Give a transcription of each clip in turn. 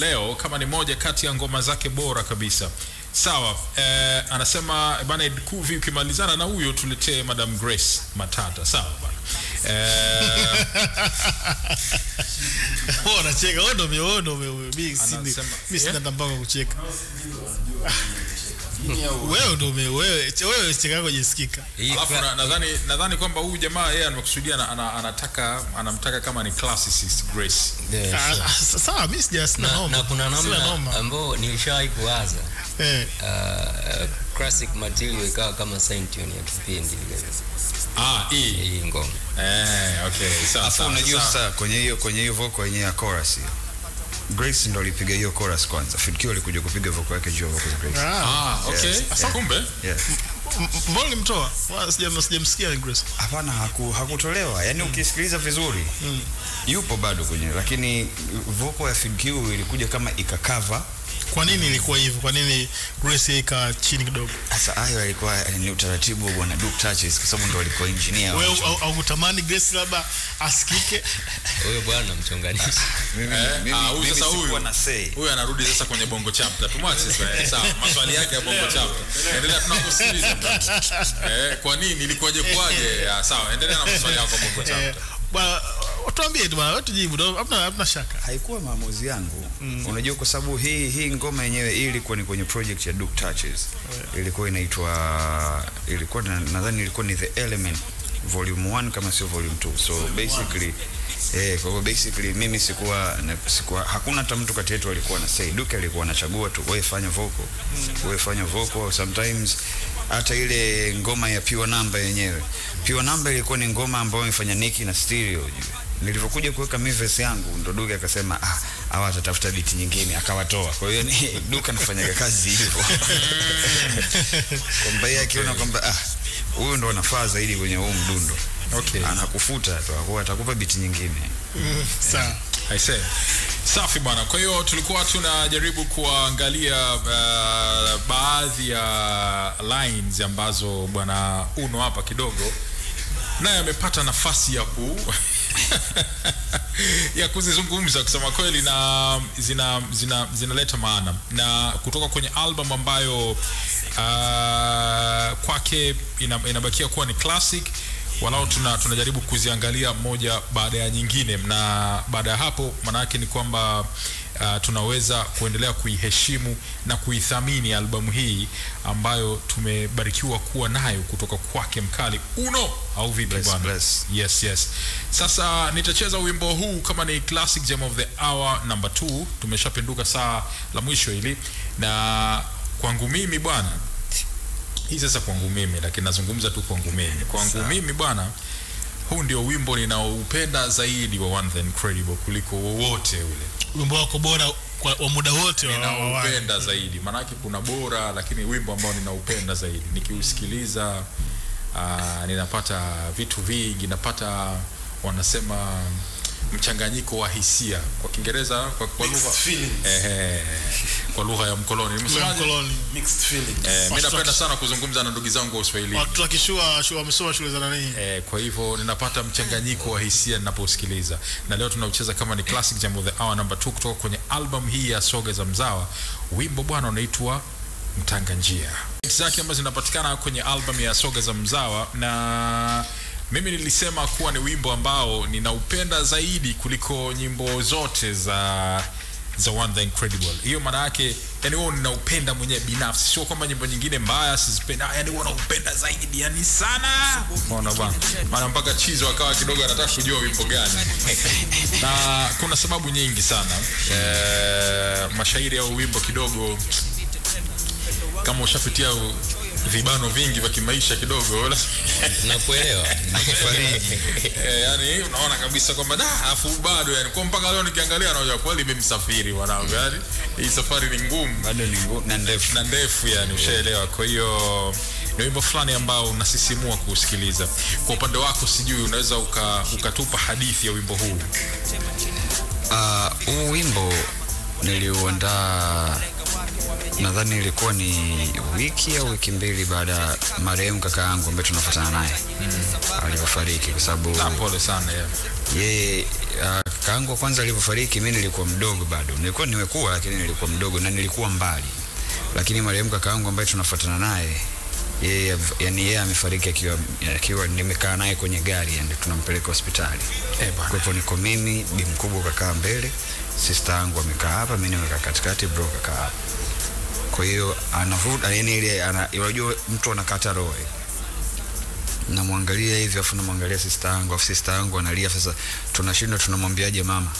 leo kama ni moja kati ya ngoma zake bora kabisa. Sawa, anasema bana Kuvi ukimalizana na huyo tuletee Madam Grace Matata. Sawa bana. Bora cheka, mimi sina ndambanga kucheka. Wewe cheka yako jisikika. Alafu nadhani kwamba huyu jamaa yeye amekusudia anamtaka kama ni classicist Grace. Sawa, mimi sijasema na kuna namna ambao nilishawahi kuwaza. Classic material ikawa kama Saint-Tune ya kipindi vile. Hii ngoma. Okay, sawa. Unajua sasa kwenye hiyo vocal yenyewe ya chorus hiyo. Grace ndo alipiga hiyo chorus kwanza. Fidkio alikuja kupiga vocal yake juu ya vocal Grace. Okay. Sasa kumbe? Yeah. Mbona nimtoa? Sijamsikia Grace. Hapana, hakutolewa. Yaani ukisikiliza vizuri. Yupo bado kwenye, lakini vocal ya Fidkio ilikuja kama ikakava. Kwa nini ilikuwa hivyo? Kwa nini Grace ika chini kidogo? Sasa hayo alikuwa ni utaratibu wa bwana Duke Touches kwa sababu ndo alikuwa engineer. Wewe au kutamani Grace labda asikike? Wewe bwana mchonganishi. Mimi sasa huyu anarudi sasa kwenye bongo chapter. Tumwache sasa. Sawa, maswali yake ya bongo chapter. Endelea tunakusikiliza. Kwa nini ilikuwaje? Sawa, endelea na maswali yako bongo chapter. Bwana tuambie tu bwana, tujibu. Hapana shaka. Haikuwa maamuzi yangu. Unajua kwa sababu hii ngoma yenyewe ilikuwa ni kwenye project ya Duke Touches. Ilikuwa nadhani ilikuwa ni The Element Volume 1 kama sio Volume 2. So basically kwa hivyo basically mimi sikuwa hakuna hata mtu kati yetu alikuwa na say. Duke alikuwa anachagua tu wewe fanya vocal. Sometimes hata ile ngoma ya Pure Number yenyewe. Pure Number ilikuwa ni ngoma ambayo imefanya Nicky na Stereo. Nilipokuja kuweka verse yangu ndo Duke akasema hawa atatafuta beat nyingine akawatoa. Kwa hiyo ni Duke anafanya kazi hivyo. Kwamba yeye akiona kwamba huyu ndo anafaa zaidi kwenye huu mdundo. Okay. Anakufuta tu, atakupa beat nyingine. Sawa. I say. Safi bwana. Kwa hiyo tulikuwa tunajaribu kuangalia baadhi ya lines ambazo bwana Uno hapa kidogo naye amepata nafasi ya kuzizungumza kusema kweli, na zinaleta maana, na kutoka kwenye album ambayo kwake inabakia kuwa ni classic. Walao tunajaribu kuziangalia moja baada ya nyingine, na baada ya hapo maana yake ni kwamba tunaweza kuendelea kuiheshimu na kuithamini albamu hii ambayo tumebarikiwa kuwa nayo kutoka kwake mkali Uno, au vipi bwana? Yes. Sasa nitacheza wimbo huu kama ni classic jam of the hour number 2. Tumeshapenduka saa la mwisho hili, na kwangu mimi bwana, hii sasa kwangu mimi, lakini nazungumza tu kwangu mimi. Kwangu mimi bwana, huu ndio wimbo ninaoupenda zaidi wa One The Incredible kuliko wowote ule. Wimbo wako bora wa muda wote ninaupenda zaidi. Maana yake kuna bora, lakini wimbo ambao ninaupenda zaidi, nikiusikiliza ninapata vitu vingi, napata wanasema mchanganyiko wa hisia kwa Kiingereza, kwa lugha kwa lugha ya mkoloni. Mixed feelings. Mimi napenda sana kuzungumza na ndugu zangu wa Kiswahili. Watu wakishua wamesoma shule za nani? Kwa hivyo ninapata mchanganyiko wa hisia ninaposikiliza. Na leo tunaucheza kama ni classic jam of the hour number 2 kutoka kwenye album hii ya Soga za Mzawa. Wimbo bwana unaitwa Mtanga Njia. Zake ambazo zinapatikana kwenye album ya Soga za Mzawa, na mimi nilisema kuwa ni wimbo ambao ninaupenda zaidi kuliko nyimbo zote za One The Incredible. Hiyo maana yake yani wewe ninaupenda mwenyewe binafsi, sio kwamba nyimbo nyingine mbaya sizipenda, yani wewe unaupenda zaidi yani sana. Unaona bwana, maana mpaka Chizo akawa kidogo anataka kujua wimbo gani. Na kuna sababu nyingi sana. Mashairi ya wimbo kidogo, kama ushapitia vibano vingi vya kimaisha kidogo, nakuelewa. Yani unaona kabisa kwamba afu bado yani kwa mpaka leo nikiangalia naona kweli mimi msafiri wanangu, yani hii safari ni ngumu, bado ni ngumu na ndefu yani ushaelewa. Kwa hiyo ni wimbo fulani ambao unasisimua kusikiliza. Kwa upande wako sijui unaweza ukatupa hadithi ya wimbo huu? Huu wimbo niliuandaa nadhani ilikuwa ni wiki au wiki mbili baada marehemu kaka yangu ambaye tunafuatana naye alipofariki, kwa sababu pole sana yeye Kakaangu kwanza alipofariki mimi nilikuwa mdogo bado. Nilikuwa nimekuwa lakini nilikuwa mdogo na nilikuwa mbali. Lakini marehemu kakaangu ambaye tunafuatana naye yeye amefariki akiwa nimekaa naye kwenye gari yani tunampeleka hospitali. Kwa hivyo niko mimi, bi mkubwa kakaa mbele, sister yangu amekaa hapa, mimi nimekaa katikati, bro kakaa hapa. Kwa hiyo anavuta yani ile unajua mtu anakata roho. Namwangalia hivi afu namwangalia sister yangu, afu sister yangu analia. Sasa tunashindwa tunamwambiaje mama?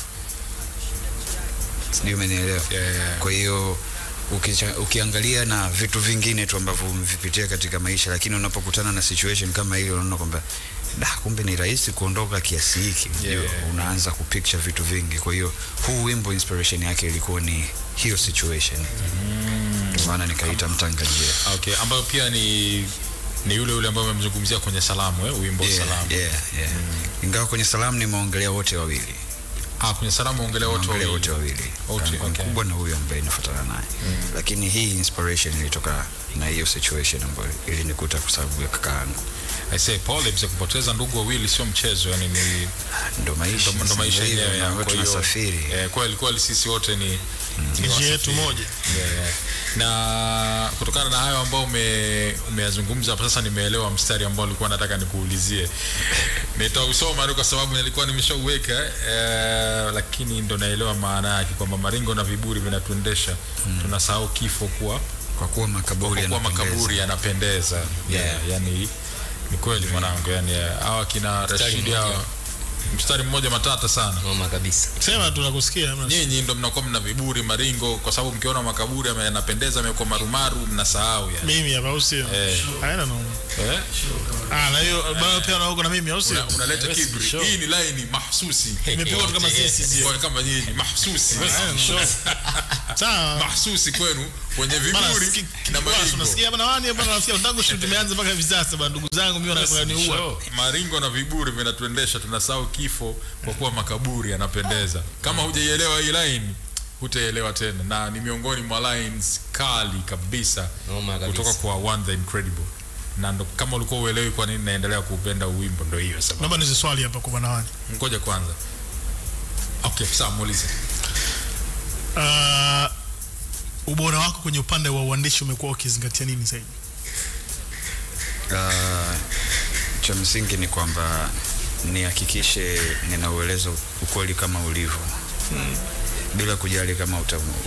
Sijui umenielewa. Kwa hiyo ukiangalia na vitu vingine tu ambavyo umevipitia katika maisha, lakini unapokutana na situation kama hiyo unaona kwamba kumbe ni rahisi kuondoka kiasi hiki. Unaanza kupicture vitu vingi. Kwa hiyo huu wimbo inspiration yake ilikuwa ni hiyo situation. Maana nikaita Mtanganjia. Okay, ambayo pia ni yule ambaye umemzungumzia kwenye Salamu, wimbo Salamu. Ingawa kwenye Salamu nimeongelea wote wawili. Kwenye Salamu ongelea wote wawili. Mkubwa na huyo ambaye nafuatana naye. Lakini hii inspiration ilitoka na hiyo situation ambayo ilinikuta kwa sababu ya kakaangu. I say pole mse, kupoteza ndugu wawili sio mchezo, yani ni ndo maisha yenyewe ambayo tunasafiri. Kweli sisi wote ni nchi yetu moja. Na kutokana na hayo ambao umeyazungumza hapa sasa nimeelewa mstari ambao nilikuwa nataka nikuulizie. Nitausoma kwa sababu nilikuwa nimeshauweka lakini ndo naelewa maana yake kwamba maringo na viburi vinatuendesha. Tunasahau kifo kwa kuwa makaburi yanapendeza. Yani ni kweli mwanangu, yani hawa kina Rashidi hawa mstari mmoja matata sana. Mama kabisa. Sema tunakusikia. Nyinyi ndio mnakuwa mna viburi maringo kwa sababu mkiona makaburi yanapendeza yamekuwa marumaru mnasahau yani. Mimi hapa usio. Haina no. Na hiyo bado pia unaona na mimi usio. Unaleta kiburi. Hii ni line mahsusi. Imepigwa kama sisi. Kama nyinyi mahsusi. Sawa. Mahsusi kwenu kwenye viburi na maringo. Unasikia bwana wani hapa nasikia tangu shoot tumeanza mpaka hivi sasa bwana ndugu zangu mimi wananiua. Maringo na viburi vinatuendesha, tunasahau kifo kwa kuwa makaburi yanapendeza. Kama hujaielewa hii line hutaelewa tena, na ni miongoni mwa lines kali kabisa kutoka kwa One the Incredible. Na ndo kama ulikuwa uelewi kwa nini naendelea kuupenda wimbo, ndo hiyo sababu. Naomba nizi swali hapa kwa bwana wani. Ngoja kwanza. Okay, sawa, muulize. Ubora wako kwenye upande wa uandishi umekuwa ukizingatia nini zaidi? Cha msingi ni kwamba nihakikishe ninaueleza ukweli kama ulivyo. Bila kujali kama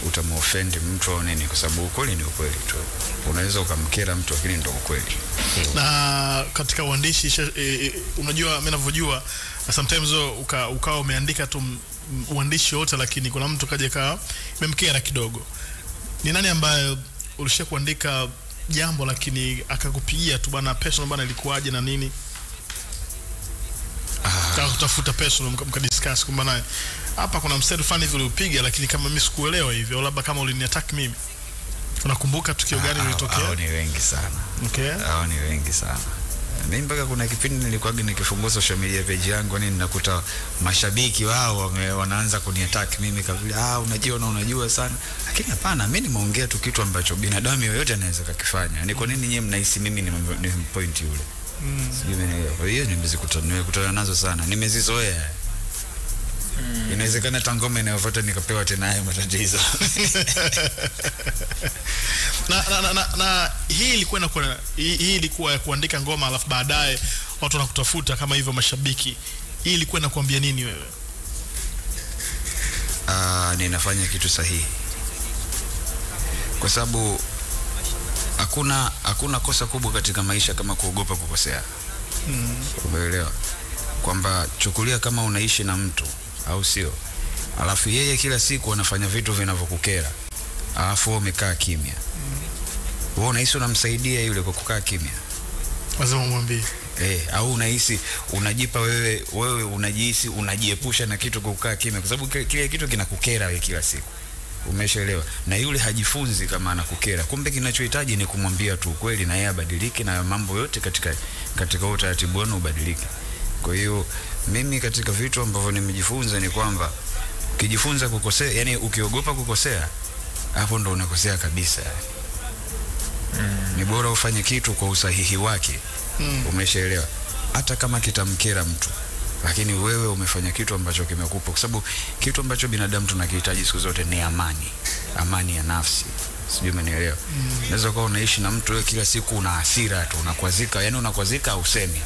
utamuoffend mtu au nini, kwa sababu ukweli ni ukweli tu. Unaweza ukamkera mtu lakini ndio ukweli. Na katika uandishi unajua mimi ninavyojua sometimes ukao umeandika tu uandishi wote lakini kuna mtu kaje kaa imemkera kidogo. Ni nani ambaye ulisha kuandika jambo lakini akakupigia tu bana personal bana ilikuwaje na nini? Kutafuta personal mkadiscuss kwamba naye hapa kuna mstari fulani hivi ulipiga lakini kama mimi sikuelewa hivyo, labda kama uliniattack mimi. Unakumbuka tukio gani lilitokea? Hao ni wengi sana. Okay. Hao ni wengi sana. Mimi mpaka kuna kipindi nilikuwa nikifungua social media page yangu nini nakuta mashabiki wao wanaanza kuniattack mimi kabla unajua sana. Lakini hapana, mimi nimeongea tu kitu ambacho binadamu yoyote anaweza kukifanya. Ni kwa nini nyinyi mnahisi mimi ni point yule? Sijui mimi. Kwa hiyo nimezikutana nazo sana. Nimezizoea. Inawezekana tangoma inayofuata nikapewa tena hayo matatizo. na hii ilikuwa ya kuandika ngoma alafu baadaye watu wanakutafuta kama hivyo mashabiki. Hii ilikuwa inakuambia nini wewe? Ninafanya kitu sahihi. Kwa sababu hakuna kosa kubwa katika maisha kama kuogopa kukosea. Umeelewa? Kwamba chukulia kama unaishi na mtu au sio? Alafu yeye kila siku anafanya vitu vinavyokukera. Alafu wewe umekaa kimya. Wewe unahisi unamsaidia yule kwa kukaa kimya? Lazima umwambie. Au unahisi unajipa wewe unajihisi unajiepusha na kitu kwa kukaa kimya kwa sababu kile kitu kinakukera wewe kila siku. Umeshaelewa? Na yule hajifunzi kama anakukera. Kumbe kinachohitaji ni kumwambia tu ukweli na yeye abadilike na mambo yote katika utaratibu wenu ubadilike. Kwa hiyo mimi katika vitu ambavyo nimejifunza ni kwamba ukijifunza kukosea, yani ukiogopa kukosea, hapo ndo unakosea kabisa. Ni bora ufanye kitu kwa usahihi wake. Umeshaelewa? Hata kama kitamkera mtu, lakini wewe umefanya kitu ambacho kimekupa, kwa sababu kitu ambacho binadamu tunakihitaji siku zote ni amani ya nafsi. Sijui umenielewa. Unaweza kuwa unaishi na mtu wewe kila siku una hasira tu, unakwazika, yani unakwazika au usemi.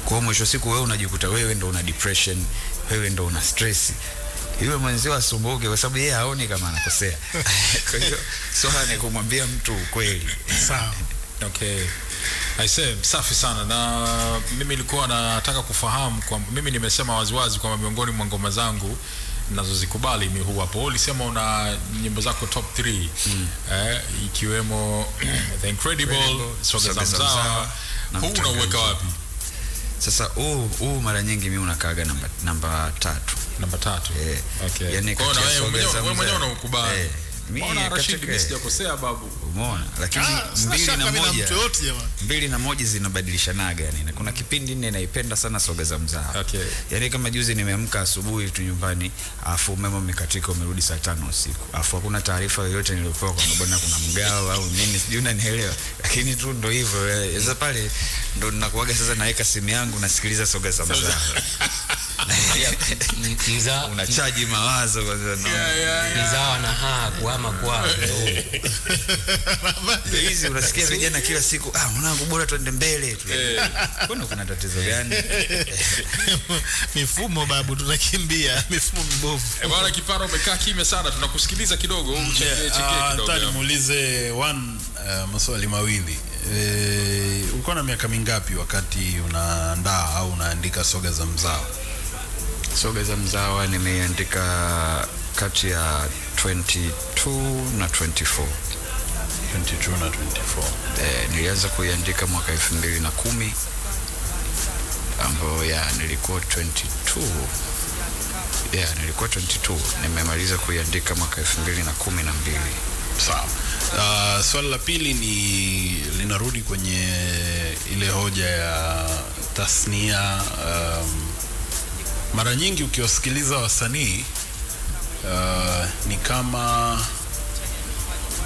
Kwa mwisho siku wewe unajikuta wewe ndo una depression, wewe ndo una stress. Yule mwenzio asumbuke kwa sababu yeye haoni kama anakosea. Kwa hiyo swala ni kumwambia mtu ukweli. Sawa. Okay. I say safi sana, na mimi nilikuwa nataka kufahamu kwa mimi nimesema waziwazi kwamba miongoni mwa ngoma zangu ninazozikubali ni huu hapo. Ulisema una nyimbo zako top 3 ikiwemo The Incredible, Soga za Mzawa. Huu unauweka wapi? Sasa huu mara nyingi mimi unakaaga namba 3. Namba 3. Okay. Yani kwa wewe mwenyewe unaukubali. Mbona Rashid mimi sijakosea babu? Umeona? Lakini 2 na 1 zinabadilishanaga yani. Kuna kipindi nne naipenda sana Soga za Mzawa. Okay. Yani kama juzi nimeamka asubuhi tu nyumbani, afu umeme umekatika, umerudi saa 5 usiku. Afu hakuna taarifa yoyote niliyopewa kwamba bwana kuna mgao au nini, sijui unanielewa. Lakini tu ndo hivyo. Sasa pale ndo ninakuaga sasa naweka simu yangu nasikiliza Soga za Mzawa. Mzawa unachaji mawazo kwa sababu Mzawa na kuama kwa hizi unasikia vijana kila siku mwanangu bora twende mbele tu. Kuna tatizo gani? Mifumo babu, tunakimbia mifumo mibovu. Bwana Kipara umekaa kimya sana, tunakusikiliza kidogo. Chekee kidogo. Nataka nimuulize maswali mawili. Ulikuwa na miaka mingapi wakati unaandaa au unaandika Soga za Mzawa? Soga za Mzawa nimeandika kati ya 22 na 24. 22 na 24. Nilianza kuiandika mwaka 2010 ambapo nilikuwa 22. Nilikuwa 22. Nimemaliza kuiandika mwaka 2012. Sawa. Swali la pili linarudi kwenye ile hoja ya tasnia. Mara nyingi ukiwasikiliza wasanii ni kama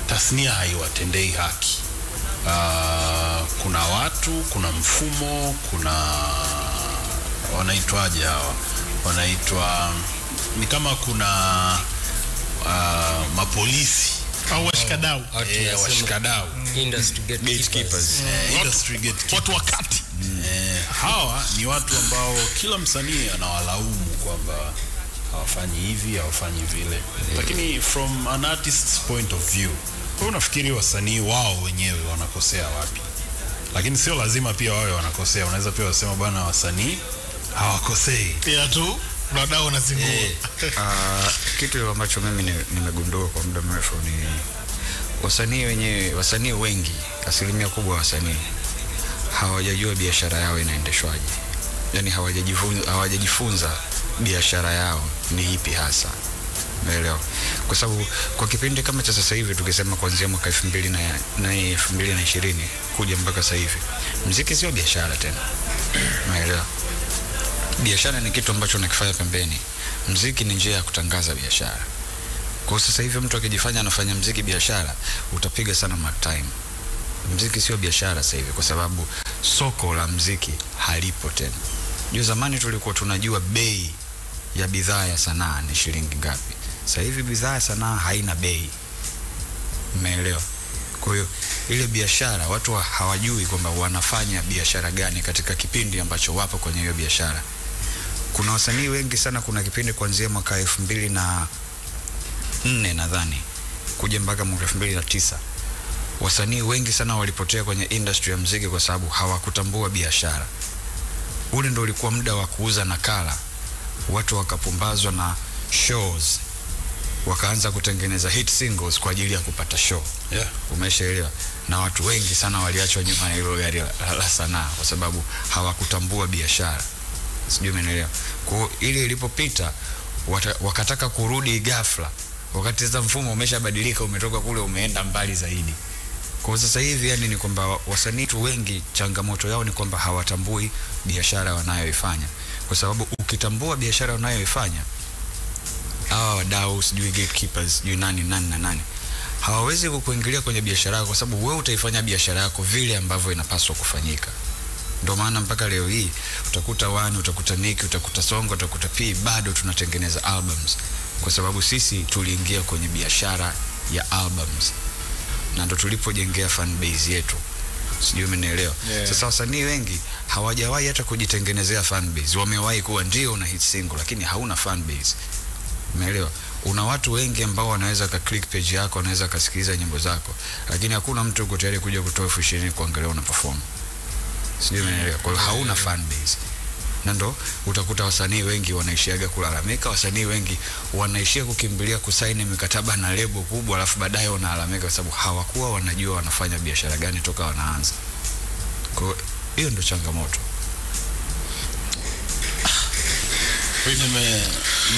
tasnia haiwatendei haki. Kuna watu, kuna mfumo, kuna wanaitwaje hawa? Wanaitwa ni kama kuna mapolisi au washikadau. Washikadau. Industry gatekeepers. Industry gatekeepers. Watu wakati. Hawa ni watu ambao kila msanii anawalaumu kwamba hawafanyi hivi, hawafanyi vile. Lakini from an artist's point of view, wewe unafikiri wasanii wao wenyewe wanakosea wapi? Lakini sio lazima pia wawe wanakosea. Unaweza pia wasema bwana wasanii hawakosei. Ila tu wadau wanazingua. Kitu ambacho mimi nimegundua kwa muda mrefu ni wasanii wengi, asilimia kubwa wasanii hawajajua biashara yao inaendeshwaje. Yani hawajajifunza biashara yao ni ipi hasa. Umeelewa? Kwa sababu kwa kipindi kama cha sasa hivi tukisema kuanzia mwaka 2020 kuja mpaka sasa hivi, muziki sio biashara tena. Umeelewa? Biashara ni kitu ambacho unakifanya pembeni. Muziki ni njia ya kutangaza biashara. Kwa sasa hivi mtu akijifanya anafanya muziki biashara, utapiga sana mark time. Muziki sio biashara sasa hivi kwa sababu soko la muziki halipo tena. Ndio zamani tulikuwa tunajua bei ya bidhaa ya sanaa ni shilingi ngapi. Sasa hivi bidhaa ya sanaa haina bei. Umeelewa? Kwa hiyo ile biashara watu hawajui kwamba wanafanya biashara gani katika kipindi ambacho wapo kwenye hiyo biashara. Kuna wasanii wengi sana, kuna kipindi kuanzia mwaka 2004 nadhani kuja mpaka mwaka 2009. Wasanii wengi sana walipotea kwenye industry ya muziki kwa sababu hawakutambua biashara. Ule ndio ulikuwa muda wa kuuza nakala. Watu wakapumbazwa na shows, wakaanza kutengeneza hit singles kwa ajili ya kupata show. Umeshaelewa? Na watu wengi sana waliachwa nyuma na hilo gari la sanaa kwa sababu hawakutambua biashara. Sijui umeelewa? Kwa ile ilipopita wakataka kurudi ghafla, wakati sasa mfumo umeshabadilika, umetoka kule umeenda mbali zaidi. Kwa sasa hivi yani ni kwamba wasanii wengi changamoto yao ni kwamba hawatambui biashara wanayoifanya. Kwa sababu ukitambua biashara wanayoifanya, hawa wadau, sijui gatekeepers, sijui nani hawawezi kukuingilia kwenye biashara yako kwa sababu wewe utaifanya biashara yako vile ambavyo inapaswa kufanyika. Ndio maana mpaka leo hii utakuta Wani, utakuta Nick, utakuta Songo, utakuta P bado tunatengeneza albums, kwa sababu sisi tuliingia kwenye biashara ya albums na ndo tulipojengea fan base yetu. Sijui umenielewa. Sasa wasanii wengi hawajawahi hata kujitengenezea fan base. Wamewahi kuwa ndio una hit single lakini hauna fan base. Umeelewa? Una watu wengi ambao wanaweza ka click page yako, wanaweza kasikiliza nyimbo zako, lakini hakuna mtu uko tayari kuja kutoa 20,000 kuangalia una perform. Sijui umenielewa. Kwa hiyo hauna fan base. Na ndo utakuta wasanii wengi wanaishiaga kulalamika, wasanii wengi wanaishia kukimbilia kusaini mikataba na lebo kubwa, alafu baadaye wanalalamika kwa sababu hawakuwa wanajua wanafanya biashara gani toka wanaanza. Kwa hiyo ndo changamoto.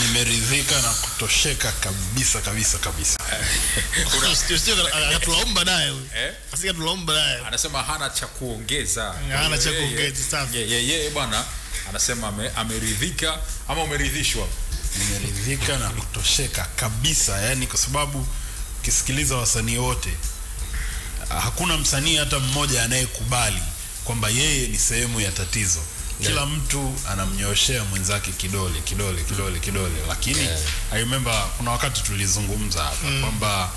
Nimeridhika na kutosheka kabisa. Anatulaomba naye huyu. Asika tulaomba naye. Anasema hana cha kuongeza. Hana cha kuongeza safi. Yeye bwana anasema ameridhika ama umeridhishwa. Nimeridhika na kutosheka kabisa, yani kwa sababu ukisikiliza wasanii wote hakuna msanii hata mmoja anayekubali kwamba yeye ni sehemu ya tatizo. Kila mtu anamnyoshea mwenzake kidole, lakini I remember kuna wakati tulizungumza hapa kwamba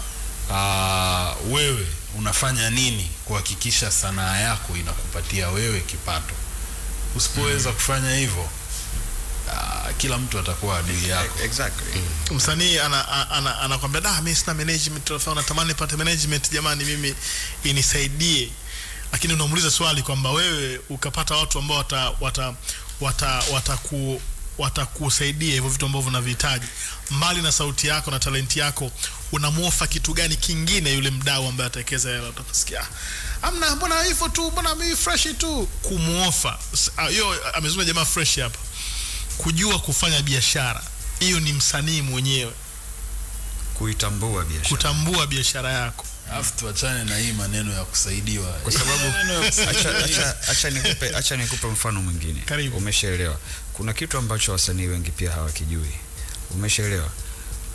wewe unafanya nini kuhakikisha sanaa yako inakupatia wewe kipato. Usipoweza kufanya hivyo, kila mtu atakuwa adui yako. Exactly. Msanii anakuambia mimi sina management, natamani nipate management jamani, mimi inisaidie. Lakini unamuuliza swali kwamba wewe ukapata watu ambao watakusaidia hivyo vitu ambavyo unavihitaji, mbali na sauti yako na talenti yako, unamuofa kitu gani kingine yule mdau ambaye atakeza hela? Utasikia amna, mbona hivyo tu, mbona mimi fresh tu. Kumuofa hiyo, amezungumza jamaa fresh hapa, kujua kufanya biashara, hiyo ni msanii mwenyewe kutambua biashara yako. Alafu tuachane na hii maneno ya kusaidiwa, kwa sababu acha nikupe mfano mwingine. Umeshaelewa? Kuna kitu ambacho wasanii wengi pia hawakijui. Umeshaelewa?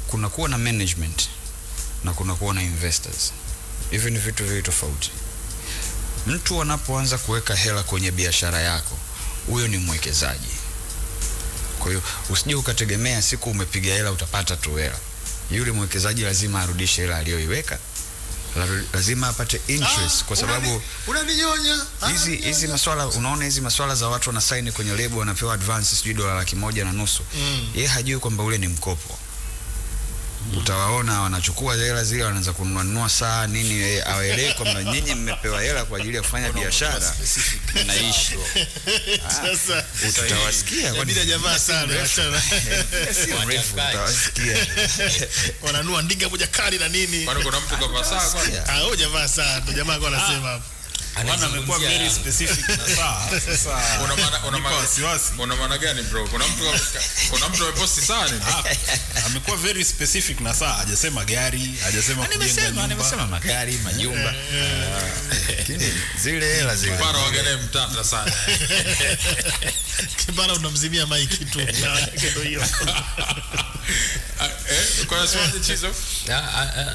Kuna kuwa na management na kuna kuwa na investors. Hivi ni vitu viwili tofauti. Mtu anapoanza kuweka hela kwenye biashara yako, huyo ni mwekezaji. Kwa hiyo usije ukategemea siku umepiga hela utapata tu hela. Yule mwekezaji lazima arudishe hela aliyoiweka, lazima apate interest, kwa sababu unaninyonya hizi masuala, unaona hizi masuala za watu wana sign kwenye label wanapewa advance sijui $150,000. Yeye hajui kwamba ule ni mkopo. Utawaona wanachukua hela zile wanaanza kununua saa nini, awaelewe kwamba nyinyi mmepewa hela kwa ajili ya kufanya biashara naishi. Sasa utawasikia kwa nini jamaa sana achana utawasikia wananua ndinga moja kali na nini. Kwani kuna mtu kwa saa kwani jamaa sana ndo jamaa kwa anasema hapo Bwana amekuwa very specific na saa. Sasa una maana gani bro? Kuna mtu ameposti sana. Amekuwa very specific na saa, hajasema gari, hajasema kujenga nyumba. Nimesema magari, majumba. Zile hela zile. Para wagane mtata sana. Kibara unamzimia maiki tu. Ndio hiyo. Kwa sababu chizo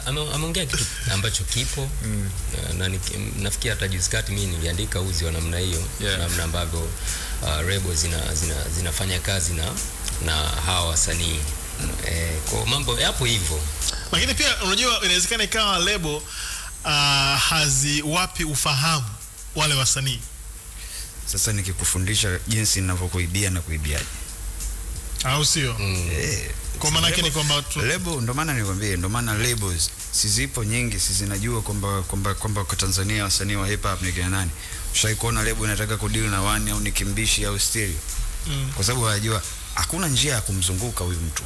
ameongea kitu ambacho kipo na nafikiri hata juskati mimi niliandika uzi wa namna hiyo, namna ambavyo Rebo zinafanya kazi na hawa wasanii. Kwa mambo yapo hivyo. Lakini pia unajua inawezekana ikawa Lebo haziwapi ufahamu wale wasanii. Sasa nikikufundisha jinsi ninavyokuibia na kuibiaje, au sio? Kwa maana yake ni kwamba label, ndo maana nikwambie, ndo maana labels sizipo nyingi, zinajua kwamba kwa Tanzania wasanii wa hip hop ni kina nani. Ushaikuona label inataka kudeal na Wani au Nikimbishi au Stereo, kwa sababu wanajua hakuna njia ya kumzunguka huyu mtu,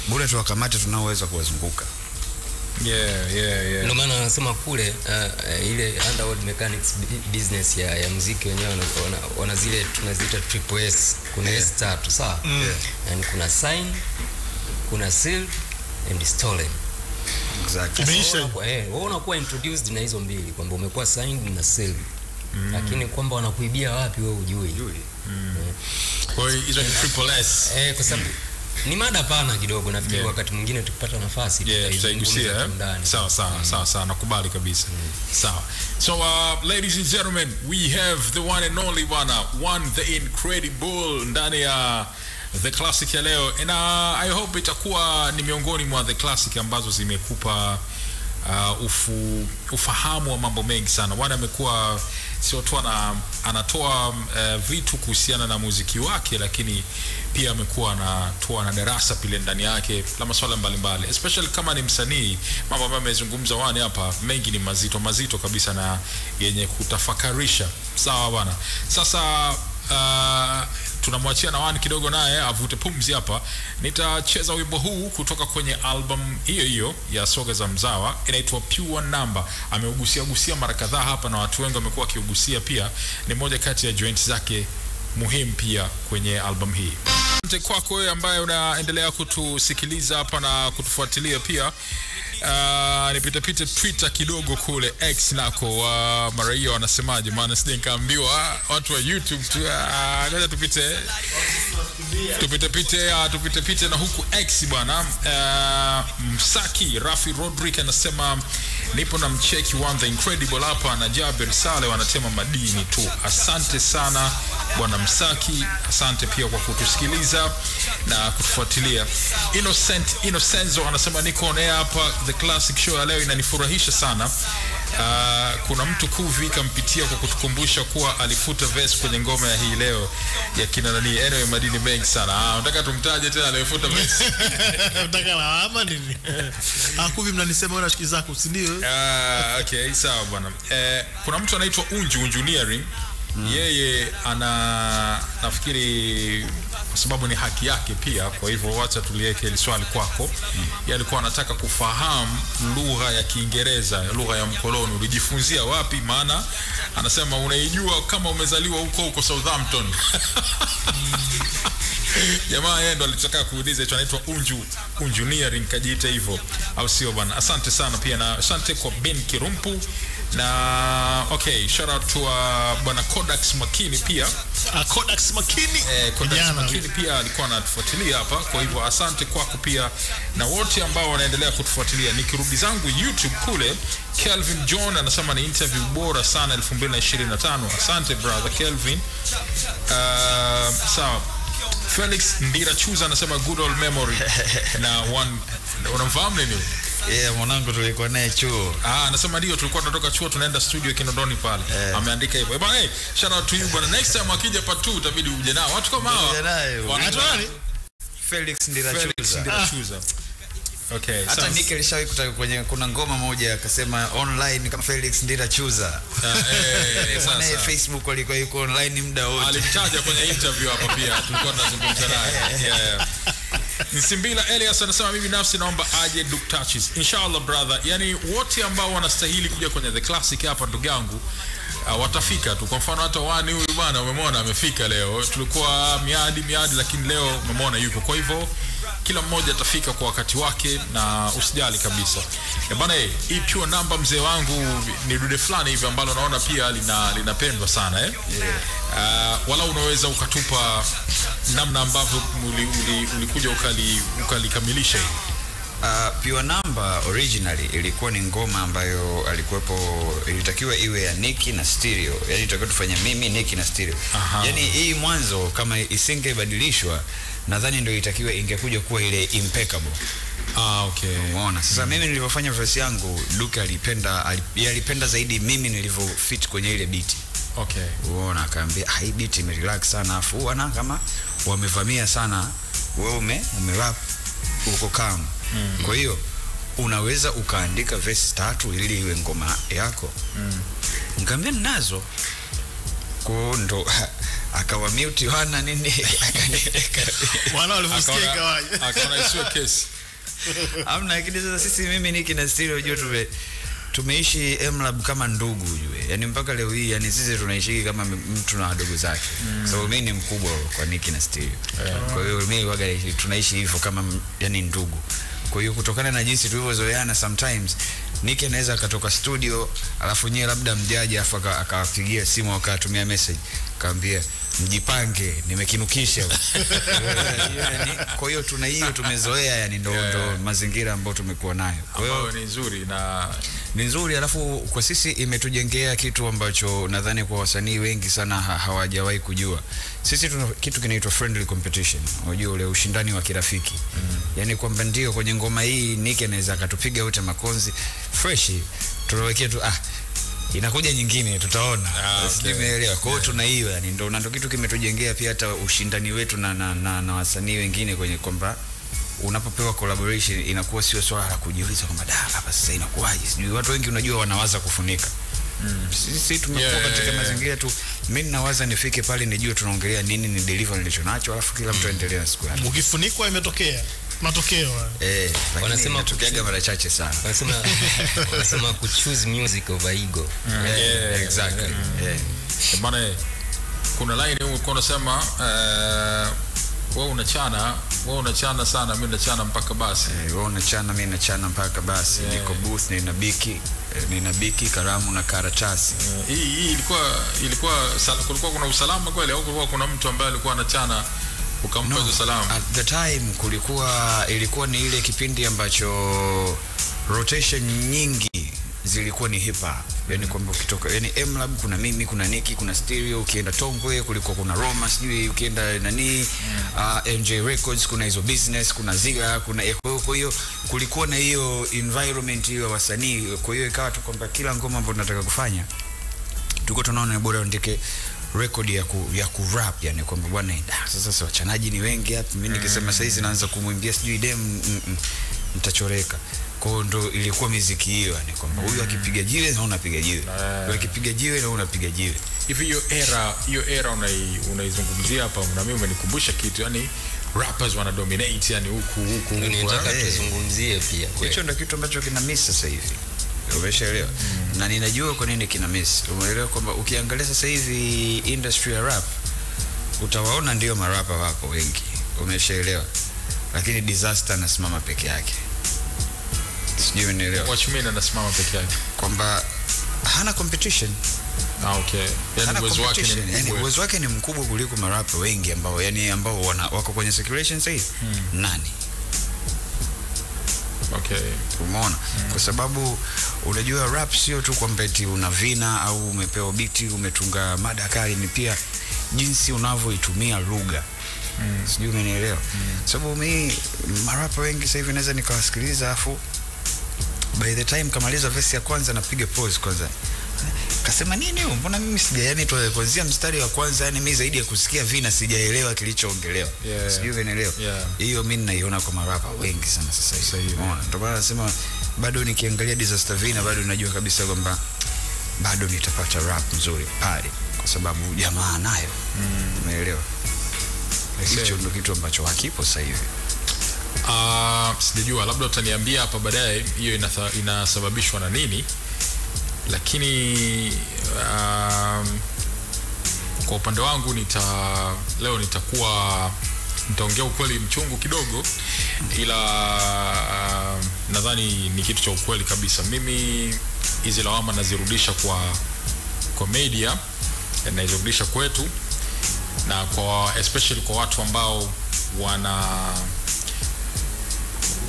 bora tu wakamate tunaoweza kuwazunguka. Ndio maana anasema kule ile underworld mechanics business ya muziki wenyewe wana zile tunaziita triple S. Kuna S tatu sawa, yani kuna sign, kuna seal and stolen. Exactly. Wewe unakuwa introduced na hizo mbili kwamba umekuwa signed na seal, lakini kwamba wanakuibia wapi wewe hujui. Kwa hiyo hizo ni triple S. Kwa sababu Ni mada pana kidogo, nafikiri wakati mwingine tukipata nafasi tutaigusia ndani. Sawa, nakubali kabisa. Sawa. So ladies and gentlemen, we have the one and only one the incredible ndani ya The Classic ya leo, and I hope itakuwa ni miongoni mwa The Classic ambazo zimekupa ufahamu wa mambo mengi sana. Wana amekuwa sio tu anatoa vitu kuhusiana na muziki wake, lakini pia amekuwa anatoa na darasa pile ndani yake la masuala mbalimbali, especially kama ni msanii. Mambo ambayo amezungumza Wani hapa mengi ni mazito kabisa na yenye kutafakarisha. Sawa bwana. Sasa tunamwachia na Wani kidogo naye avute pumzi hapa. Nitacheza wimbo huu kutoka kwenye album hiyo ya Soga za Mzawa, inaitwa Pure Number. Ameugusia mara kadhaa hapa na watu wengi wamekuwa kiugusia pia. Ni moja kati ya joints zake muhimu pia kwenye album hii. Asante kwako wewe ambaye unaendelea kutusikiliza hapa na kutufuatilia pia. Nipite Twitter kidogo kule X nako maraia wanasemaje, maana sije nikaambiwa watu wa YouTube tu. Ngoja tupite na huku X bwana. Msaki Rafi Rodrick anasema nipo na mcheki One the Incredible hapa na Jabir Saleh wanatema madini tu. Asante sana bwana Msaki, asante pia kwa kutusikiliza na kutufuatilia. Innocenzo anasema niko on air hapa The Classic Show ya leo, inanifurahisha sana. Kuna mtu kuvi kampitia kwa kutukumbusha kuwa alifuta verse kwenye ngoma ya hii leo ya kina nani. Anyway, madini mengi sana. Nataka tumtaje tena alifuta verse. Nataka lawama nini? Kuvi mnanisema wewe rafiki zako, si ndio? Okay, sawa bwana. Kuna mtu anaitwa Unju Engineering. Yeye nafikiri kwa sababu ni haki yake pia, kwa hivyo wacha tuliweke ile swali kwako. Yeye alikuwa anataka kufahamu lugha ya Kiingereza, lugha ya mkoloni ulijifunzia wapi, maana anasema unaijua kama umezaliwa huko Southampton. Jamaa yeye ndo alitaka kuuliza, hicho anaitwa Unju Engineering, kajiita hivyo au sio bwana? Asante sana pia, na asante kwa Ben Kirumpu na okay, shout out to bwana Kodax Makini pia. Kodax Makini pia alikuwa anatufuatilia hapa, kwa hivyo asante kwako pia na wote ambao wanaendelea kutufuatilia. Nikirudi zangu YouTube kule, Kelvin John anasema ni interview bora sana 2025. Asante brother Kelvin. Sawa. Felix Ndira Chuza anasema good old memory na one, unamfahamu nini? Mwanangu tulikuwa naye chuo. Anasema ndio tulikuwa tunatoka chuo tunaenda studio Kinondoni pale. Ameandika hivyo. Bwana, shout out to you bwana. Next time akija part 2 utabidi uje nao. Watu kama hawa. Wanatani? Felix Ndira Chuza. Okay. Hata Nick alishawahi kutaka kwenye kuna ngoma moja akasema online kama Felix Ndira Chuza. Sasa Facebook alikuwa yuko online muda wote. Alimtaja kwenye interview hapa pia. Tulikuwa tunazungumza naye. Nsimbila Elias anasema mimi nafsi naomba aje Duke Touches. Inshallah brother. Yani wote ambao wanastahili kuja kwenye The Classic hapa ndugu yangu watafika tu. Kwa mfano hata Wani huyu bwana umemwona amefika leo. Tulikuwa miadi lakini leo umemwona yuko. Kwa hivyo kila mmoja atafika kwa wakati wake na usijali kabisa. Bwana, hii Pure Number mzee wangu ni dude fulani hivi ambalo naona pia linapendwa sana wala unaweza ukatupa namna ambavyo ulikuja ukalikamilisha hii. Pure Number originally ilikuwa ni ngoma ambayo ilitakiwa iwe ya Nicky na Stereo. Yani tutakiwa tufanye mimi, Nicky na Stereo. Yani hii mwanzo kama isingebadilishwa nadhani ndio itakiwa ingekuja kuwa ile impeccable. Okay. Umeona? Sasa mimi nilivyofanya verse yangu, Duke alipenda zaidi mimi nilivyofit kwenye ile beat. Okay. Unaona, akaambia hii beat imerelax sana, afu wana kama wamevamia sana, wewe umerap uko calm. Kwa hiyo unaweza ukaandika verse 3 ili iwe ngoma yako. Nikamwambia ninazo. Kwa ndo akawa mute wana nini wana walivyosikia kawaje akaona isiwe kesi. Amna, lakini sasa sisi mimi Nicky na Stereo unajua tumeishi M-Lab kama ndugu unajua. Yani mpaka leo hii yani sisi tunaishi kama mtu na wadogo zake. So mimi ni mkubwa kwa Nicky na Stereo. Kwa hiyo mimi waga tunaishi hivyo kama yani ndugu. Kwa hiyo kutokana na jinsi tulivyozoeana, sometimes Nicky anaweza akatoka studio alafu nyewe labda mjaji afu akapigia simu akatumia message kaambia mjipange nimekinukisha. Kwa hiyo tuna hiyo tumezoea, yani ndo mazingira ambayo tumekuwa nayo. Kwa hiyo ni nzuri na ni nzuri, alafu kwa sisi imetujengea kitu ambacho nadhani kwa wasanii wengi sana hawajawahi kujua. Sisi tuna kitu kinaitwa friendly competition. Unajua ule ushindani wa kirafiki. Yani kwamba ndio kwenye ngoma hii Nike anaweza akatupiga wote makonzi fresh, tunawekea tu inakuja nyingine tutaona. Simeelewa. Kwa hiyo tuna hiyo, yani ndo kitu kimetujengea pia hata ushindani wetu na wasanii wengine kwenye kwamba unapopewa collaboration inakuwa sio swala la kujiuliza kwamba hapa sasa inakuwaje. Sijui watu wengi unajua wanawaza kufunika. Sisi tumekuwa katika mazingira tu, mimi nawaza nifike pale nijue tunaongelea nini, ni deliver nilichonacho, alafu kila mtu aendelee na siku yake. Ukifunikwa imetokea matokeo. Wanasema inatokeaga mara chache sana. Wanasema ku choose music over ego. Exactly. Bana, kuna line huko unasema wewe unachana sana, mimi nachana mpaka basi. Wewe unachana, mimi nachana mpaka basi. Niko booth nina biki karamu na karatasi. Hii kulikuwa kuna usalama kweli au kulikuwa kuna mtu ambaye alikuwa anachana ukampa usalama? At the time ilikuwa ni ile kipindi ambacho rotation nyingi zilikuwa ni hip hop. Yani kwamba ukitoka yani M-Lab kuna mimi, kuna Nicky, kuna Stereo, ukienda Tongwe kulikuwa kuna Roma, sijui ukienda nani MJ Records kuna hizo business, kuna Ziga, kuna kwa hiyo kulikuwa na hiyo environment hiyo wasanii. Kwa hiyo ikawa tu kwamba kila ngoma ambayo tunataka kufanya tuko tunaona bora andike record ya ku rap, yani kwamba bwana sasa wachanaji ni wengi hapa, mimi nikisema sasa hizi naanza kumwimbia sijui dem nitachoreka. Kwa ndo ilikuwa muziki hiyo, yani kwamba huyu akipiga jiwe na unapiga jiwe, huyu akipiga jiwe na unapiga jiwe. Hivi hiyo era unaizungumzia hapa, na mimi umenikumbusha kitu, yani rappers wana dominate yani huku nataka tuzungumzie pia. Hicho ndo kitu ambacho kina miss sasa hivi. Umeshaelewa? Na ninajua kwa nini kina miss. Umeelewa kwamba ukiangalia sasa hivi industry ya rap utawaona ndio marapa wapo wengi. Umeshaelewa? Lakini Disaster anasimama peke yake. Sijui umeelewa. Watchmen anasimama peke yake. Kwamba hana competition. Okay. Yani uwezo wake ni mkubwa kuliko marapa wengi ambao wako kwenye circulation sasa hivi. Nani? Okay. Umeona? Kwa sababu unajua rap sio tu kwamba eti unavina au umepewa beat umetunga mada kali, ni pia jinsi unavyoitumia lugha. Sijui umenielewa. Sababu mimi marapa wengi sasa hivi naweza nikawasikiliza afu by the time kamaliza verse ya kwanza napiga pause kwanza. Kasema nini huyo? Mbona mimi yani kuanzia mstari wa kwanza yani mimi zaidi ya kusikia vina sijaelewa kilichoongelewa. Sijui umenielewa. Hiyo mimi naiona kwa marapa wengi sana sasa hivi. Unaona? Ndio maana nasema bado nikiangalia Disaster Vina bado najua kabisa kwamba bado nitapata rap nzuri pale kwa sababu jamaa nayo. Umeelewa? Hicho ndio kitu ambacho hakipo sasa hivi. Sijajua, labda utaniambia hapa baadaye hiyo inasababishwa na nini, lakini kwa upande wangu leo nitaongea ukweli mchungu kidogo, ila nadhani ni kitu cha ukweli kabisa. Mimi hizi lawama nazirudisha kwa media, nazirudisha kwetu na kwa especially kwa watu ambao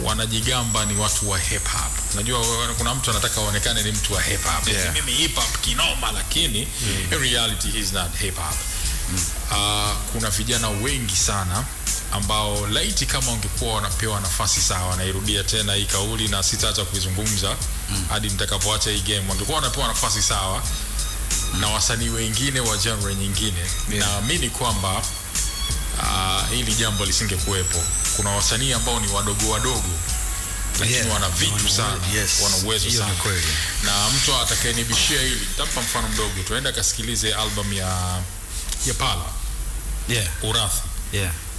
wanajigamba ni watu wa hip hop. Unajua kuna mtu anataka aonekane ni mtu wa hip hop. Mimi hip hop kinoma, lakini in reality he's not hip hop. Kuna vijana wengi sana ambao laiti kama ungekuwa wanapewa nafasi sawa, nairudia tena hii kauli na sitaacha kuizungumza hadi nitakapoacha hii game, wangekuwa wanapewa nafasi sawa na wasanii wengine wa genre nyingine, naamini kwamba hili jambo lisingekuwepo. Kuna wasanii ambao ni wadogo lakini wana vitu sana, wana uwezo sana. Na mtu atakayenibishia hili nitampa mfano mdogo. Tuenda kasikilize album ya Pala. Urathi.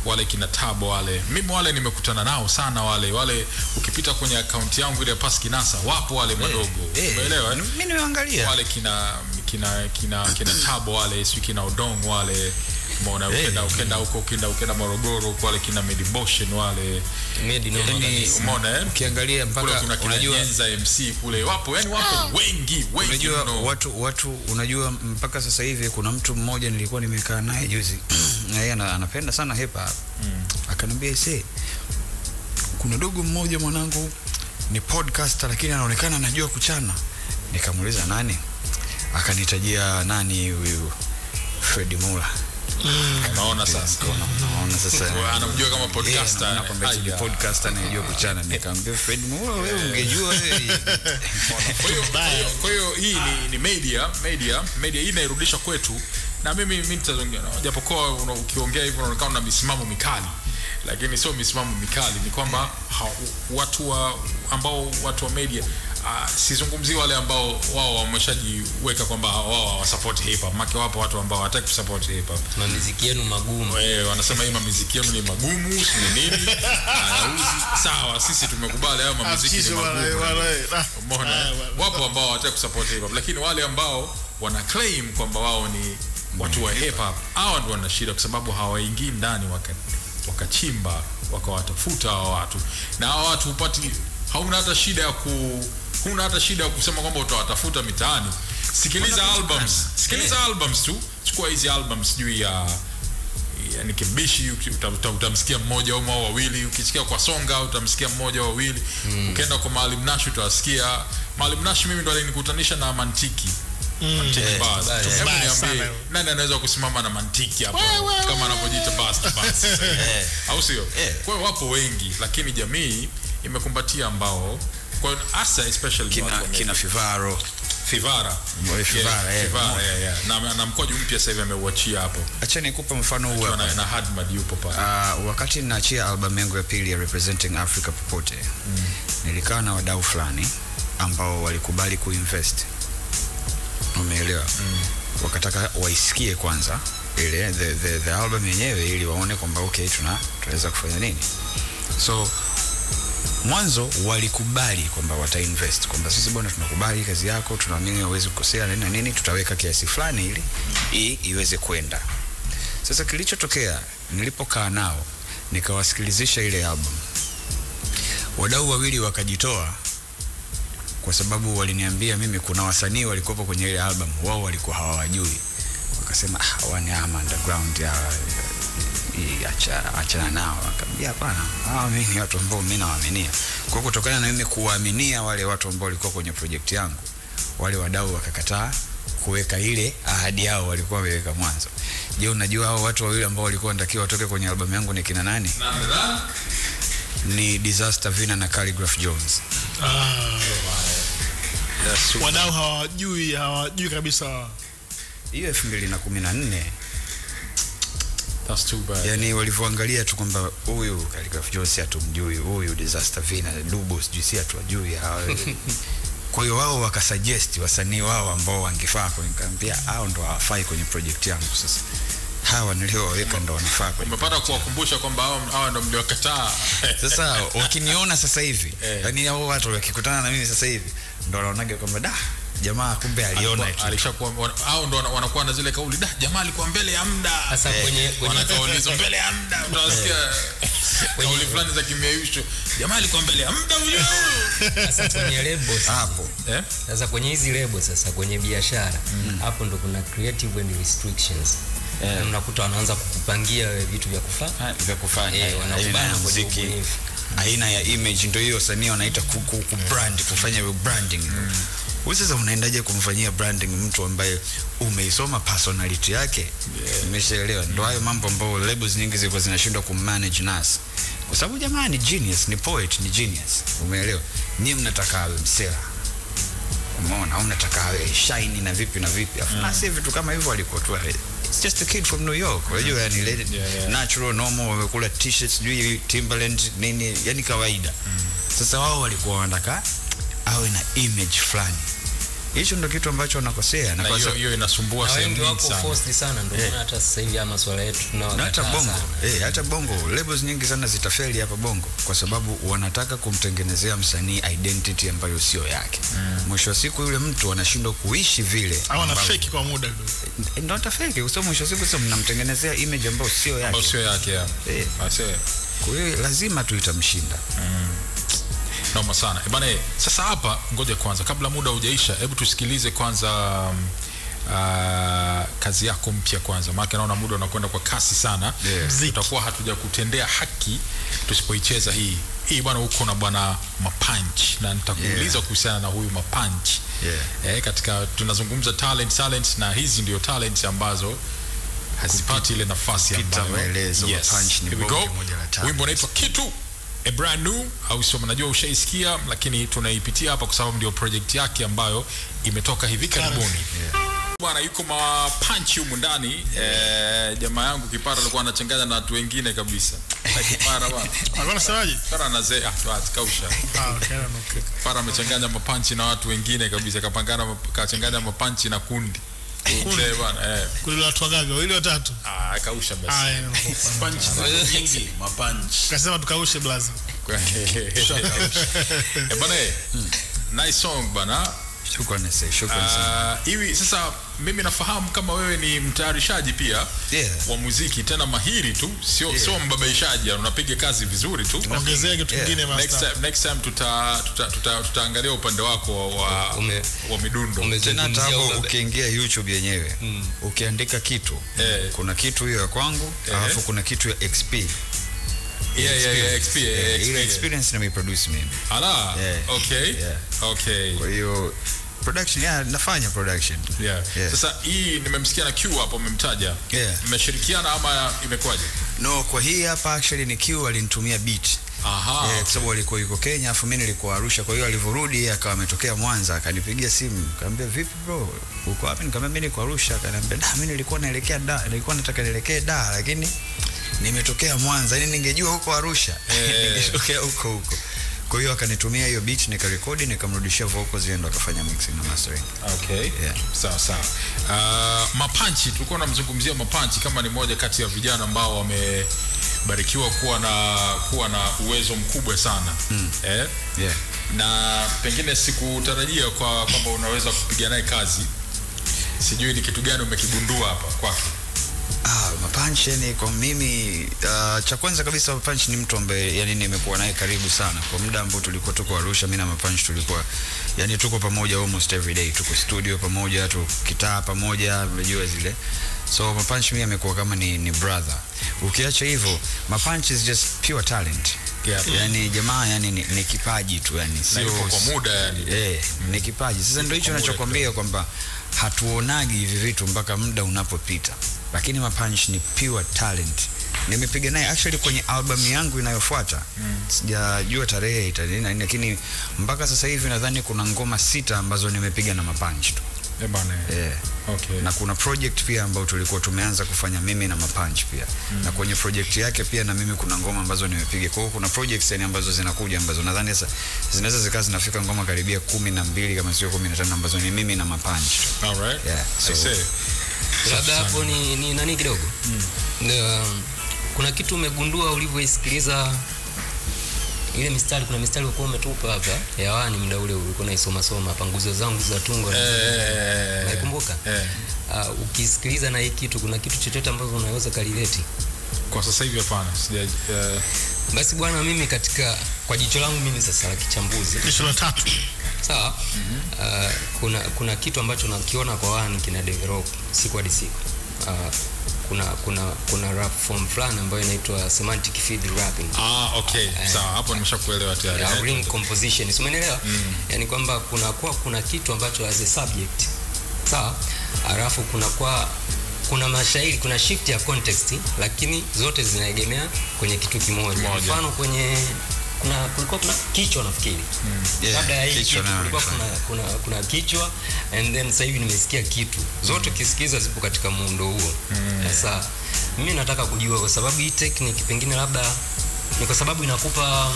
Wale kina Tabo wale. Mimi wale nimekutana nao sana wale ukipita kwenye account yangu ile Pass Kinasa wapo wale madogo. Umeelewa? Mimi nimeangalia. Wale kina Tabo wale, sio kina Odong wale. Umeona ukienda Morogoro wale kina Medibotion wale umeona ukiangalia mpaka unajua Enza MC kule wapo yani wapo wengi unajua watu unajua mpaka sasa hivi kuna mtu mmoja nilikuwa nimekaa naye juzi na yeye anapenda sana hip hop akaniambia kuna dogo mmoja mwanangu ni podcaster lakini anaonekana anajua kuchana. Nikamuuliza nani? Akanitajia nani huyu Fred Mula. Unaona sasa anamjua kama podcaster anakwambia ni podcaster anajua kuchana. Nikamwambia Fred Mula wewe ungejua wewe. Kwa hiyo hii ni media hii inairudisha kwetu, na mimi nitazungumza japokuwa ukiongea hivyo unaonekana una misimamo mikali, lakini sio misimamo mikali, ni kwamba watu wa media sizungumzi wale ambao wao wameshajiweka kwamba wao wa support hip hop. Maki wapo watu ambao hawataki kusupport hip hop. Muziki yenu magumu. Wanasema hii muziki yenu ni magumu, si nini? Sawa, sisi tumekubali hayo muziki ni magumu. Umeona? Wapo ambao hawataki kusupport hip hop, lakini wale ambao wana claim kwamba wao ni watu wa hip hop, hao ndio wana shida kwa sababu hawaingii ndani wakachimba wakawatafuta hao watu. Na hao watu upati huna hata shida ya kusema kwamba utawatafuta mitaani. Sikiliza albums tu. Chukua hizi albums juu ya Kibishi, utamsikia mmoja au wawili. Ukisikia kwa Songa utamsikia mmoja au wawili. Ukienda kwa Maalim Nash utasikia Maalim Nash. Mimi ndo alinikutanisha na Mantiki. Nani anaweza kusimama na Mantiki hapa kama anavyojiita basi au sio? Kwa hiyo wapo wengi, lakini jamii imekumbatia ambao kwa hasa especially kina Fivara na mkojo mpya sasa hivi ameuachia hapo. Acha nikupe mfano huu hapa na Hadmad yupo pale. Wakati ninaachia album yangu ya pili ya Representing Africa Popote, nilikaa na wadau fulani ambao walikubali kuinvest. Umeelewa? Wakataka waisikie kwanza ile the album yenyewe ili waone kwamba okay tunaweza kufanya nini. So mwanzo walikubali kwamba watainvest, kwamba sisi bwana tunakubali kazi yako, tunaamini huwezi kukosea na nini, tutaweka kiasi fulani ili iweze kwenda. Sasa kilichotokea nilipokaa nao nikawasikilizisha ile album, wadau wawili wakajitoa kwa sababu waliniambia mimi kuna wasanii walikuwa kwenye ile album wao walikuwa hawajui. Wakasema wani ama underground ya acha nao. Akambia hapana, mimi ni watu ambao mimi nawaaminia. Kwa kutokana na mimi kuwaaminia wale watu ambao walikuwa kwenye project yangu, wale wadau wakakataa kuweka ile ahadi yao walikuwa wameweka mwanzo. Je, unajua hao watu wawili ambao walikuwa wanatakiwa watoke kwenye album yangu ni kina nani? Ni Disaster Vina na Calligraph Jones. Wadau hawajui kabisa. Hiyo 2014. That's too bad. Yani walivyoangalia tu kwamba huyu Calligraph Jones hatumjui, huyu Disaster Vina Dubo sijui hatujui. Kwa hiyo wao wakasuggest wasanii wao ambao wangefaa kuniambia hao ndo hawafai kwenye project yangu. Sasa hawa niliowaweka ndo wanafaa. Umepata kuwakumbusha kwamba hawa ndo mliwakataa. Sasa wakiniona sasa hivi, yani hao watu wakikutana na mimi sasa hivi ndo wanaonaga kwamba jamaa kumbe aliona kitu. Alishakuwa hao ndo wanakuwa na zile kauli jamaa alikuwa mbele ya muda. Sasa kwenye wanakauliza mbele ya muda, utasikia kauli fulani za kimeyusho, jamaa alikuwa mbele ya muda huyo. Sasa kwenye labels hapo sasa kwenye hizi labels sasa kwenye biashara hapo ndo kuna creative and restrictions. Unakuta wanaanza kukupangia vitu vya kufanya wanakubana muziki, aina ya image, ndio hiyo wasanii wanaita brand, kufanya branding. Wewe sasa unaendaje kumfanyia branding mtu ambaye umeisoma personality yake? Umeshaelewa? Ndio hayo mambo ambayo labels nyingi zilikuwa zinashindwa kummanage nas, kwa sababu jamaa ni genius, ni poet, ni genius. Umeelewa? Nyinyi mnataka awe msela, umeona, mnataka awe shiny na vipi na vipi. Afasi vitu kama hivyo alikuwa tu it's just a kid from New York. Unajua yani natural normal, wamekula t-shirts juu Timberland nini, yani kawaida. Sasa wao walikuwa wanataka awe na image fulani. Hicho ndio kitu ambacho wanakosea, na hiyo inasumbua sehemu nyingi sana. Forced sana ndio maana hata sasa hivi ama swala yetu hata bongo hata bongo labels nyingi sana zitafeli hapa bongo kwa sababu wanataka kumtengenezea msanii identity ambayo sio yake. Mwisho wa siku yule mtu anashindwa kuishi vile au ana fake kwa muda ndio atafake. Kwa sababu mwisho wa siku sasa mnamtengenezea image ambayo sio yake. Sio yake. Kwa hiyo lazima tu itamshinda. Noma sana. Bana, sasa hapa ngoja kwanza kabla muda hujaisha, hebu tusikilize kwanza kazi yako mpya kwanza. Maana naona muda unakwenda kwa kasi sana. Tutakuwa hatujakutendea haki tusipoicheza hii. Hii bwana uko na bwana Mapunch na nitakuuliza kuhusiana na huyu Mapunch. Katika tunazungumza talent na hizi ndio talents ambazo hazipati ile nafasi ambayo Mapunch ni bonge moja la talent. Wimbo unaitwa Kitu, a brand new, au sio? Mnajua ushaisikia, lakini tunaipitia hapa kwa sababu ndio project yake ambayo imetoka hivi karibuni. Bwana yuko Mapunch humu ndani. Jamaa yangu Kipara alikuwa anachanganya na watu wengine kabisa. Kipara bwana. Anasemaje? Kipara anazee kausha. Okay. Kipara amechanganya Mapunch na watu wengine kabisa, kachanganya Mapunch na kundi. Bwana kule watu wagaga wale watatu. Kausha basi. Punch nyingi, Mapunch. Kasema tukaushe blaza. Bwana nice song bana. Shukrani sana. Hivi sasa mimi nafahamu kama wewe ni mtayarishaji pia wa muziki, tena mahiri tu, sio mbabaishaji, unapiga kazi vizuri tu. Ongezea kitu kingine master. Next time tutaangalia upande wako wa midundo. Tena hata ukiingia YouTube yenyewe ukiandika Kitu, kuna Kitu hiyo ya kwangu, alafu kuna Kitu ya XP. XP. Ile experience na produce mimi. Okay. Kwa hiyo production nafanya production. Sasa hii nimemsikia na Q hapo umemtaja. Mmeshirikiana ama imekwaje? No, kwa hii hapa actually ni Q alinitumia beat. Kwa sababu alikuwa yuko Kenya, afu mimi nilikuwa Arusha. Kwa hiyo alivyorudi akawa ametokea Mwanza, akanipigia simu, akamwambia vipi bro, uko wapi? Nikamwambia mimi niko Arusha. Akaniambia mimi nilikuwa nataka nielekee Dar, lakini nimetokea Mwanza. Yaani ningejua huko Arusha ningetokea huko. Kwa hiyo akanitumia hiyo beat, nikarekodi, nikamrudishia vocals, yeye ndo akafanya mixing na mastering. Sawa. Mapunch, tulikuwa tunamzungumzia Mapunch kama ni moja kati ya vijana ambao wamebarikiwa kuwa na uwezo mkubwa sana. Na pengine sikutarajia kwamba unaweza kupiga naye kazi. Sijui ni kitu gani umekigundua hapa kwake. Mapunch ni kwa mimi cha kwanza kabisa, Mapunch ni mtu ambaye yani nimekuwa naye karibu sana kwa muda ambao tulikuwa tuko Arusha. Mimi na Mapunch tulikuwa yani tuko pamoja almost every day, tuko studio pamoja, tukitaa pamoja, unajua zile. So Mapunch mimi amekuwa kama ni brother. Ukiacha hivyo, Mapunch is just pure talent. Yani jamaa yani ni kipaji tu, yani sio kwa muda yani. Ni kipaji. Sasa ndio hicho ninachokuambia kwamba hatuonagi hivi vitu mpaka muda unapopita. Lakini Mapunch ni pure talent. Nimepiga naye actually kwenye album yangu inayofuata. Sijajua tarehe itanini, lakini mpaka sasa hivi nadhani kuna ngoma 6 ambazo nimepiga na Mapunch tu. Na kuna project pia ambayo tulikuwa tumeanza kufanya mimi na Mapunch pia. Na kwenye project yake pia na mimi kuna ngoma ambazo nimepiga. Kwa hiyo kuna projects yani ambazo zinakuja ambazo nadhani sasa zinaweza zikawa zinafika ngoma karibia 12 kama sio 15 ambazo ni mimi na Mapunch. Labda hapo ni nani kidogo. Kuna kitu umegundua ulivyoisikiliza ile mistari, kuna mistari ulikuwa umetupa hapa hewani muda ule ulikuwa unaisoma hapa, nguzo zangu za tungo. Naikumbuka. Ukisikiliza na hii kitu, kuna kitu chochote ambacho unaweza kalileti kwa sasa hivi? Hapana, basi bwana, mimi kwa jicho langu mimi sasa la kichambuzi, jicho la tatu, sawa. Kuna kitu ambacho nakiona kwa wani kina develop siku hadi siku. Kuna rap form fulani ambayo inaitwa semantic field rapping. Sawa, hapo nimeshakuelewa tayari. Ring composition, umeelewa? Yani kwamba kuna kitu ambacho as a subject, sawa, alafu kuna mashairi, kuna shift ya context, lakini zote zinaegemea kwenye kitu kimoja. Mfano kulikuwa kuna kichwa nafikiri. Labda ya hii kitu kulikuwa kuna kichwa, and then sasa hivi nimesikia kitu. Zote ukisikiza zipo katika muundo huo. Sasa mimi nataka kujua, kwa sababu hii technique pengine labda ni kwa sababu inakupa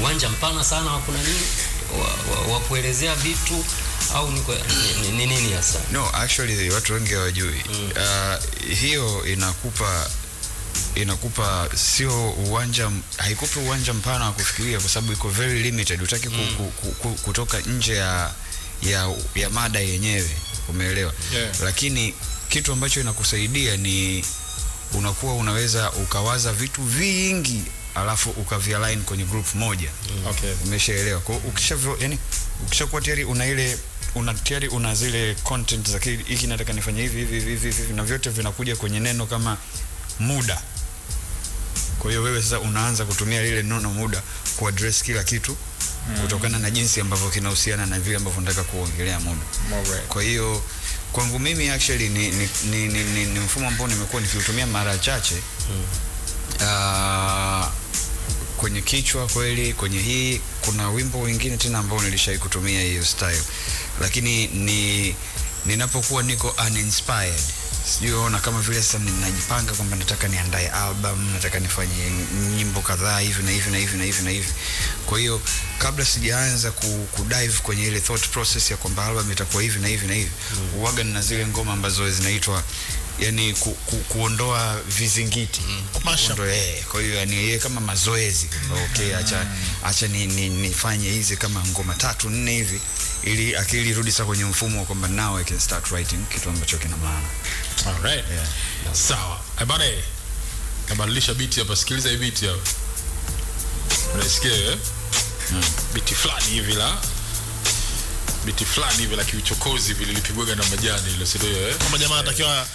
uwanja mpana sana wa kuna nini wa kuelezea vitu au ni nini hasa? No, actually watu wengi hawajui. Hiyo inakupa sio uwanja, haikupi uwanja mpana wa kufikiria kwa sababu iko very limited. Utaki kutoka nje ya mada yenyewe, umeelewa? Lakini kitu ambacho inakusaidia ni unakuwa unaweza ukawaza vitu vingi alafu ukavialign kwenye group moja. Okay. Umeshaelewa? Kwa ukishakuwa tayari una zile content za hiki nataka nifanye hivi na vyote vinakuja kwenye neno kama muda. Kwa hiyo wewe sasa unaanza kutumia lile neno muda kuaddress kila kitu kutokana na jinsi ambavyo kinahusiana na vile ambavyo nataka kuongelea muda. Kwa hiyo kwangu mimi actually ni mfumo ambao nimekuwa nikiutumia mara chache. Kwenye kichwa kweli, kwenye hii kuna wimbo wengine tena ambao nilishai kutumia hiyo style, lakini ninapokuwa niko uninspired, sijiona kama vile sasa ninajipanga kwamba nataka niandae album, nataka nifanye nyimbo kadhaa hivi na hivi na hivi na hivi na hivi. Kwa hiyo kabla sijaanza kudive kwenye ile thought process ya kwamba album itakuwa hivi na hivi na hivi, huaga na zile ngoma ambazo zinaitwa yani kuondoa vizingiti. Kwa hiyo yani kama mazoezi. Okay, acha nifanye hizi kama ngoma 3-4 hivi ili akili irudi sasa kwenye mfumo kwamba now I can start writing kitu ambacho kina maana. All right. Sawa. Ebane. Kabadilisha beat hapa, sikiliza hii beat hapa. Unasikia beat fulani hivi la kiuchokozi vile lipigwaga na majani ile, sio kama jamaa atakiwa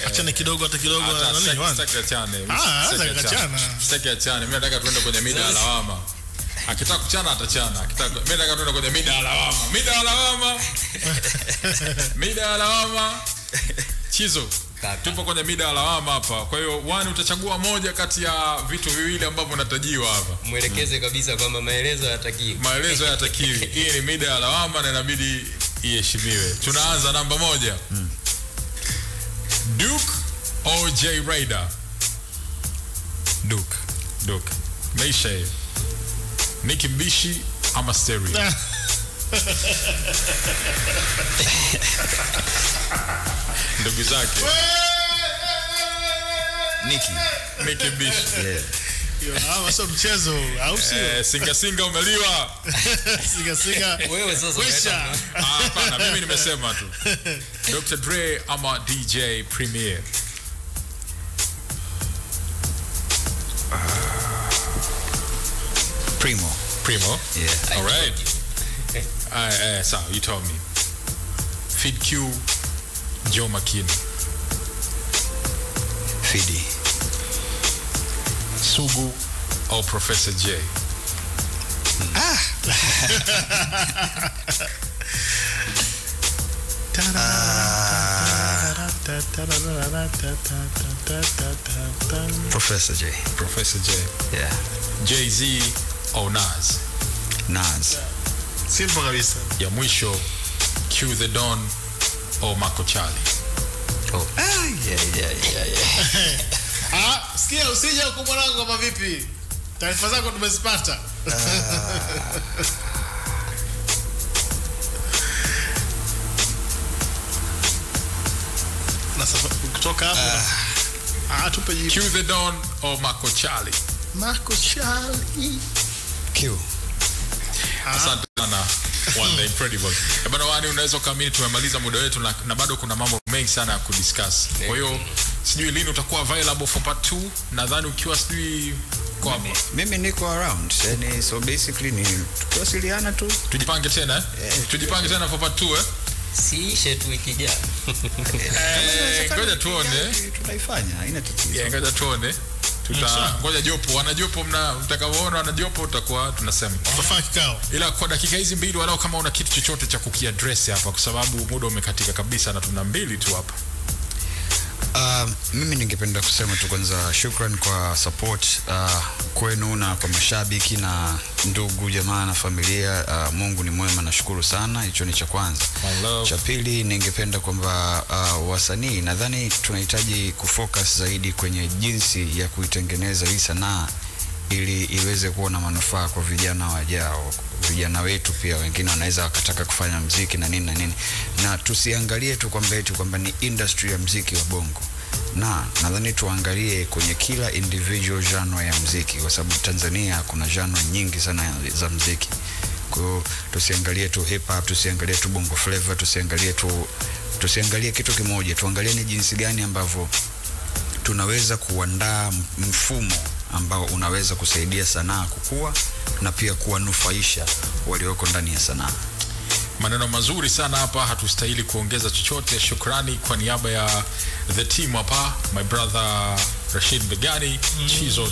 achane kidogo hata kidogo na nini wana sitaki achane. Mimi nataka tuende kwenye mida ya lawama. Akitaka kuchana atachana, mimi nataka tuende kwenye mida ya lawama. Chizo, tupo kwenye mida ya lawama hapa. Kwa hiyo utachagua moja kati ya vitu viwili ambavyo unatajiwa hapa. Mwelekeze kabisa kwamba maelezo hayatakiwi. Hii ni mida ya lawama na inabidi iheshimiwe. Tunaanza namba 1. Duke or J Raider? Duke. Maisha hiyo. Nicki Mbishi ama Stereo? Ndugu zake. Nicki Mbishi. Hiyo sio mchezo au sio? Singa umeliwa. Singa. Wewe sasa. Hapana, mimi nimesema tu. Dr. Dre ama DJ Premier? Primo. Yeah. All right. So you told me. Feed Q, Joe McKinney? Fidi. Sugu or Professor J? Professor J. Yeah. Jay-Z or Nas? Simple kabisa. Ya mwisho, Q the Don or Marco Charlie? Sikia usije huko mwanangu kama vipi? Taarifa zako tumezipata. Na sasa kutoka hapo tupe jibu. Q the Don or Marco Charlie? Q. Asante sana. One the incredible. Bwana wani, unaweza kuamini tumemaliza muda wetu na bado kuna mambo mengi sana ya kudiscuss. Kwa hiyo sijui lini utakuwa available for part 2. Nadhani ukiwa sijui kwa hapa. Mimi niko around. Yani so basically ni tuwasiliana tu. Tujipange tena tujipange tena for part 2 Siishe tu wiki ijayo. Ngoja tuone. Tunaifanya, haina tatizo. Ngoja tuone. Ngoja jopo, wanajopo mtakaoona wanajopo utakuwa tunasema. Tutafanya kikao. Ila kwa dakika hizi 2 walau kama una kitu chochote cha kukiaddress hapa kwa sababu muda umekatika kabisa na tuna 2 tu hapa. Mimi ningependa kusema tu kwanza shukran kwa support kwenu na kwa mashabiki na ndugu jamaa na familia. Mungu ni mwema, nashukuru sana. Hicho ni cha kwanza. Cha pili, ningependa kwamba wasanii nadhani tunahitaji kufocus zaidi kwenye jinsi ya kuitengeneza hii sanaa ili iweze kuwa na manufaa kwa vijana wajao, vijana wetu pia wengine wanaweza wakataka kufanya muziki na nini na nini, na tusiangalie tu kwamba ni industry ya muziki wa bongo, na nadhani tuangalie kwenye kila individual genre ya muziki, kwa sababu Tanzania kuna genre nyingi sana za muziki. Kwa hiyo tusiangalie tu hip hop, tusiangalie tu bongo flavor, tusiangalie kitu kimoja, tuangalie ni jinsi gani ambavyo tunaweza kuandaa mfumo ambao unaweza kusaidia sanaa kukua na pia kuwanufaisha walioko ndani ya sanaa. Maneno mazuri sana hapa, hatustahili kuongeza chochote. Shukrani kwa niaba ya the team hapa, my brother Rashid Begani, Chizo